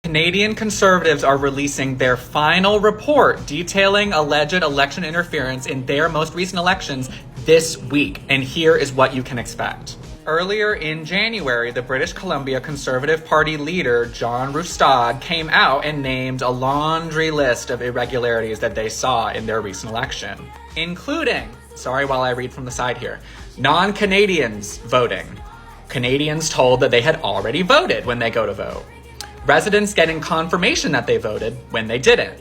Canadian Conservatives are releasing their final report detailing alleged election interference in their most recent elections this week, and here is what you can expect. Earlier in January, the British Columbia Conservative Party leader, John Roustad, came out and named a laundry list of irregularities that they saw in their recent election, including, sorry while I read from the side here, non-Canadians voting, Canadians told that they had already voted when they go to vote, residents getting confirmation that they voted when they didn't,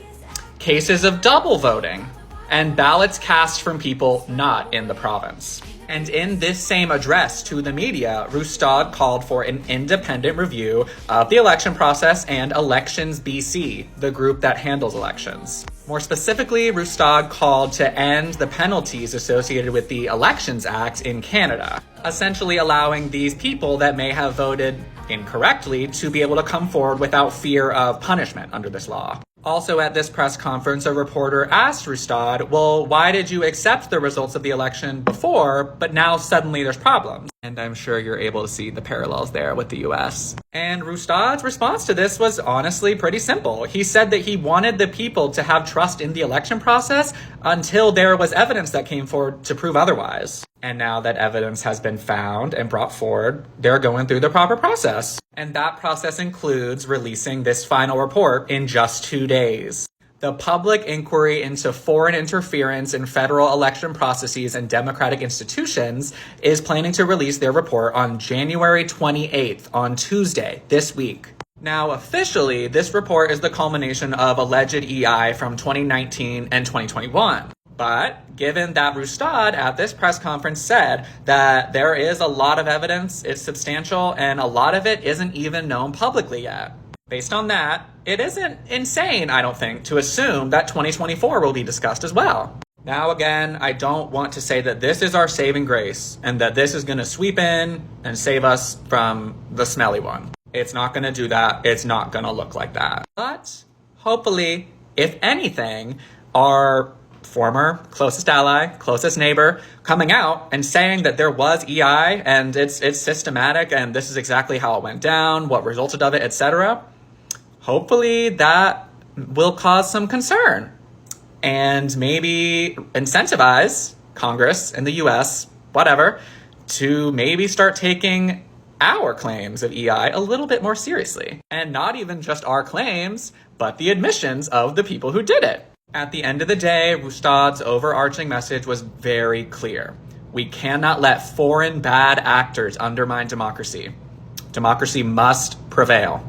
cases of double voting, and ballots cast from people not in the province. And in this same address to the media, Roustad called for an independent review of the election process and Elections BC, the group that handles elections. More specifically, Roustad called to end the penalties associated with the Elections Act in Canada, essentially allowing these people that may have voted incorrectly to be able to come forward without fear of punishment under this law. Also at this press conference, a reporter asked Roustad, well, why did you accept the results of the election before, but now suddenly there's problems? And I'm sure you're able to see the parallels there with the US. And Roustad's response to this was honestly pretty simple. He said that he wanted the people to have trust in the election process until there was evidence that came forward to prove otherwise. And now that evidence has been found and brought forward, they're going through the proper process. And that process includes releasing this final report in just 2 days. The Public Inquiry into Foreign Interference in Federal Election Processes and Democratic Institutions is planning to release their report on January 28th, on Tuesday, this week. Now, officially, this report is the culmination of alleged EI from 2019 and 2021. But given that Roustad at this press conference said that there is a lot of evidence, it's substantial, and a lot of it isn't even known publicly yet. Based on that, it isn't insane, I don't think, to assume that 2024 will be discussed as well. Now again, I don't want to say that this is our saving grace and that this is going to sweep in and save us from the smelly one. It's not going to do that. It's not going to look like that. But hopefully, if anything, our former closest ally, closest neighbor, coming out and saying that there was EI and it's systematic and this is exactly how it went down, what resulted of it, etc. Hopefully that will cause some concern and maybe incentivize Congress in the US, whatever, to maybe start taking our claims of EI a little bit more seriously. And not even just our claims, but the admissions of the people who did it. At the end of the day, Roustad's overarching message was very clear. We cannot let foreign bad actors undermine democracy. Democracy must prevail.